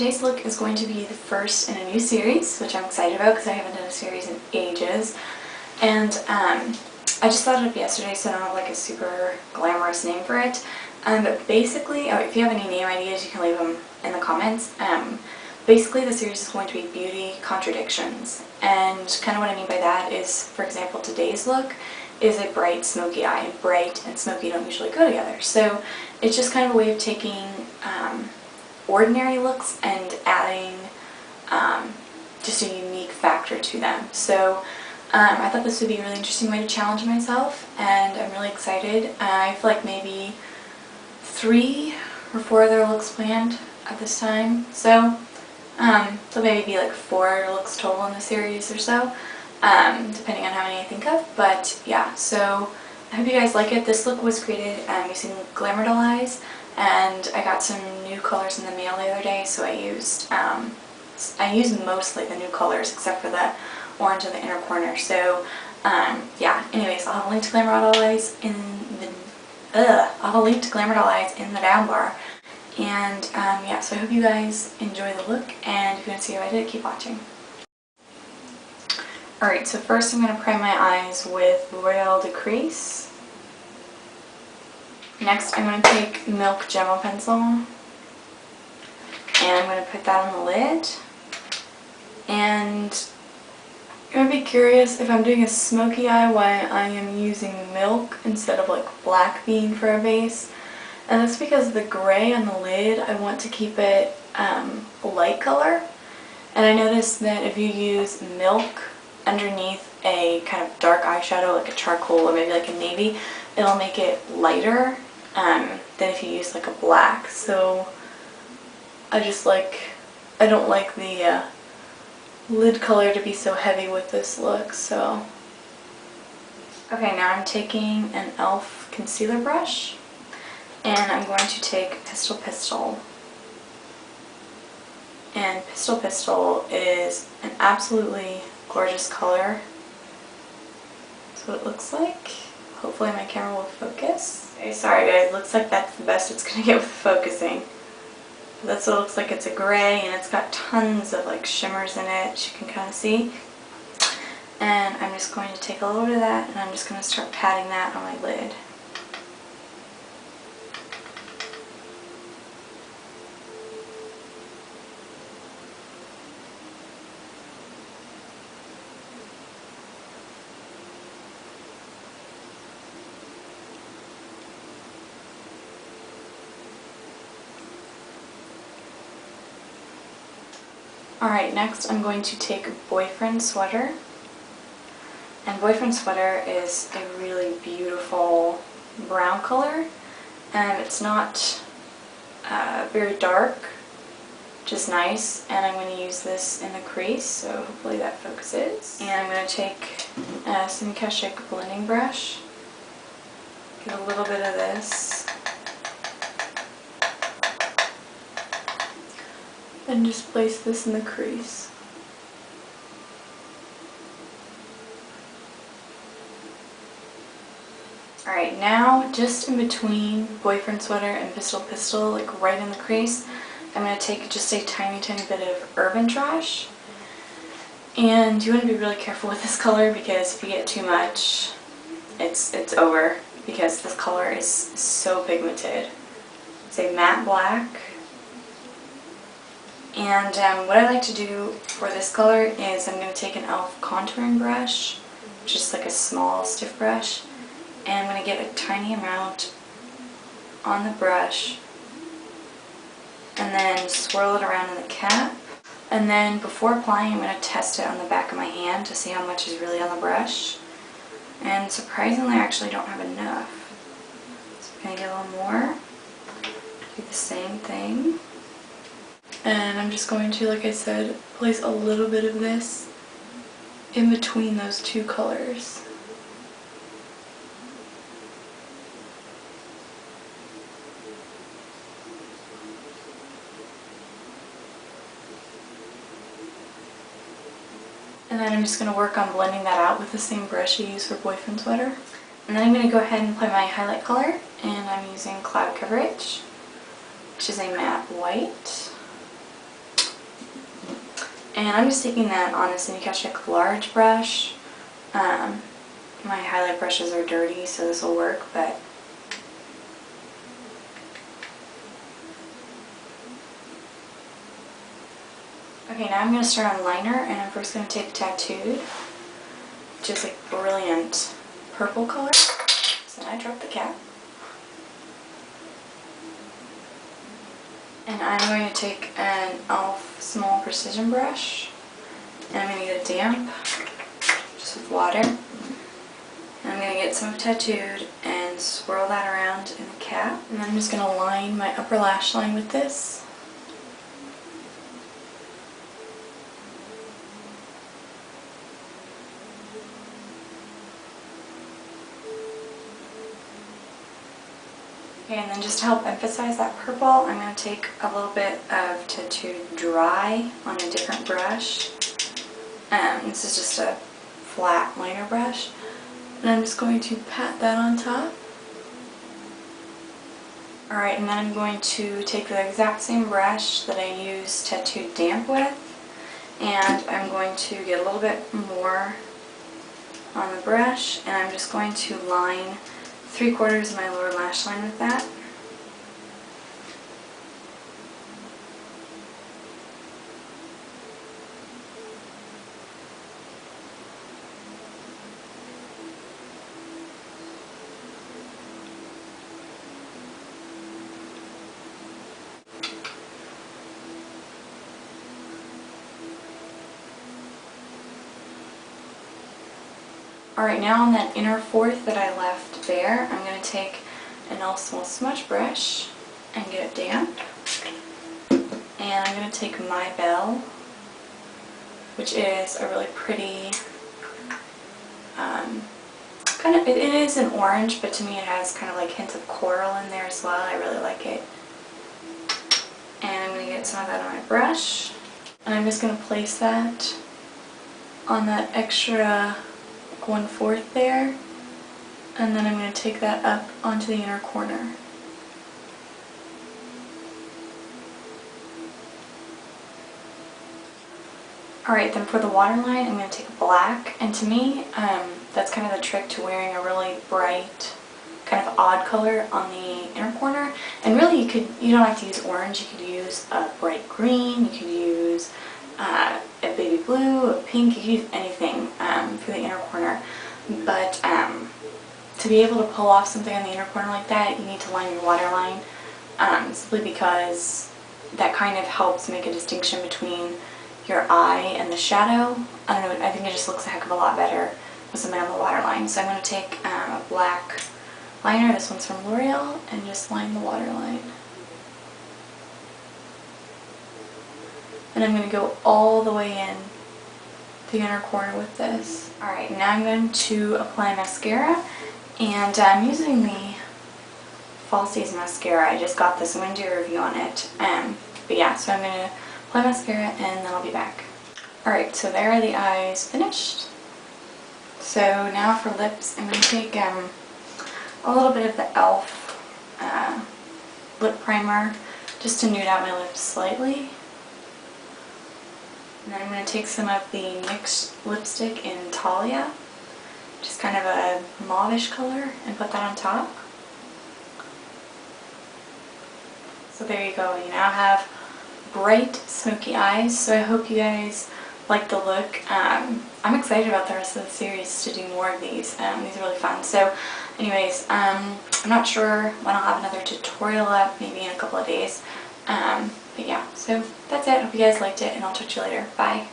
today's look is going to be the first in a new series, which I'm excited about because I haven't done a series in ages. And I just thought it up yesterday, so I don't have like a super glamorous name for it. But basically, if you have any name ideas, you can leave them in the comments. Basically, the series is going to be beauty contradictions. And kind of what I mean by that is, for example, today's look is a bright smoky eye. And bright and smoky don't usually go together. So it's just kind of a way of taking ordinary looks and adding just a unique factor to them. So I thought this would be a really interesting way to challenge myself, and I'm really excited. I have like maybe 3 or 4 other looks planned at this time, so maybe be like 4 looks total in the series or so, depending on how many I think of. But yeah, so I hope you guys like it. This look was created using Glamour Doll eyes, and I got some new colors in the mail the other day, so I used mostly the new colors except for the orange in the inner corner. So yeah, anyways, I'll have a link to Glamour Doll eyes in the down bar. And yeah, so I hope you guys enjoy the look, and if you want to see how I did it, keep watching. Alright, so first I'm going to prime my eyes with Royale de Crease. Next I'm going to take Milk Gel Pencil, and I'm going to put that on the lid. And you're going to be curious if I'm doing a smoky eye why I am using milk instead of like black bean for a base. And that's because the gray on the lid, I want to keep it light color. And I noticed that if you use milk underneath a kind of dark eyeshadow like a charcoal or maybe like a navy, it'll make it lighter than if you use like a black. So I don't like the lid color to be so heavy with this look. So okay, now I'm taking an e.l.f. concealer brush, and I'm going to take Pistol Pistol. And Pistol Pistol is an absolutely gorgeous color. That's what it looks like. Hopefully my camera will focus. Okay, sorry guys, looks like that's the best it's going to get with focusing. That's what it looks like. It's a gray, and it's got tons of like shimmers in it, as you can kind of see. And I'm just going to take a little bit of that, and I'm just going to start patting that on my lid. Alright, next I'm going to take Boyfriend Sweater. And Boyfriend Sweater is a really beautiful brown color, and it's not very dark, just nice. And I'm going to use this in the crease, so hopefully that focuses. And I'm going to take a Simkashik blending brush, get a little bit of this, and just place this in the crease. Alright, now just in between Boyfriend Sweater and Pistol Pistol, like right in the crease, I'm going to take just a tiny bit of Urban Trash. And you want to be really careful with this color, because if you get too much, it's over, because this color is so pigmented. It's a matte black. And what I like to do for this color is I'm going to take an e.l.f. contouring brush, just like a small stiff brush, and I'm going to get a tiny amount on the brush and then swirl it around in the cap. And then before applying, I'm going to test it on the back of my hand to see how much is really on the brush. And surprisingly, I actually don't have enough. So I'm going to get a little more. Do the same thing. And I'm just going to, like I said, place a little bit of this in between those 2 colors. And then I'm just going to work on blending that out with the same brush I used for Boyfriend Sweater. And then I'm going to go ahead and apply my highlight color, and I'm using Cloud Coverage, which is a matte white. And I'm just taking that on a Cinecashtic large brush. My highlight brushes are dirty, so this will work, but okay, now I'm going to start on liner, and I'm first going to take Tattooed, which is a brilliant purple color. So I dropped the cap. And I'm going to take an e.l.f. small precision brush, and I'm going to get a damp, just with water. And I'm going to get some of Tattooed and swirl that around in the cap. And I'm just going to line my upper lash line with this. Okay, and then just to help emphasize that purple, I'm going to take a little bit of Tattooed Dry on a different brush. This is just a flat liner brush. And I'm just going to pat that on top. Alright, and then I'm going to take the exact same brush that I used Tattooed Damp with, and I'm going to get a little bit more on the brush, and I'm just going to line 3/4 of my lower lash line with that. Alright, now on that inner fourth that I left bare, I'm going to take an e.l.f. small smudge brush and get it damp. And I'm going to take my Belle, which is a really pretty, it is an orange, but to me it has kind of like hints of coral in there as well. I really like it. And I'm going to get some of that on my brush, and I'm just going to place that on that extra 1/4 there, and then I'm going to take that up onto the inner corner. Alright, then for the waterline, I'm going to take black, and to me, that's kind of the trick to wearing a really bright, kind of odd color on the inner corner. And really, you don't have to use orange. You could use a bright green. You could use a baby blue, a pink. You could use anything for the inner corner. But to be able to pull off something on the inner corner like that, you need to line your waterline, simply because that kind of helps make a distinction between your eye and the shadow. I don't know, I think it just looks a heck of a lot better with something on the waterline. So I'm going to take a black liner, this one's from L'Oreal, and just line the waterline. And I'm going to go all the way in the inner corner with this. Alright, now I'm going to apply mascara, and I'm using the Falsies mascara. I just got this windy review on it. But yeah, so I'm going to apply mascara and then I'll be back. Alright, so there are the eyes finished. So now for lips, I'm going to take a little bit of the e.l.f. Lip primer just to nude out my lips slightly. And then I'm going to take some of the NYX lipstick in Talia, just kind of a mauve-ish color, and put that on top. So there you go, you now have bright smoky eyes. So I hope you guys like the look. I'm excited about the rest of the series to do more of these. These are really fun. So anyways, I'm not sure when I'll have another tutorial up, maybe in a couple of days. But yeah, so that's it. Hope you guys liked it, and I'll talk to you later. Bye.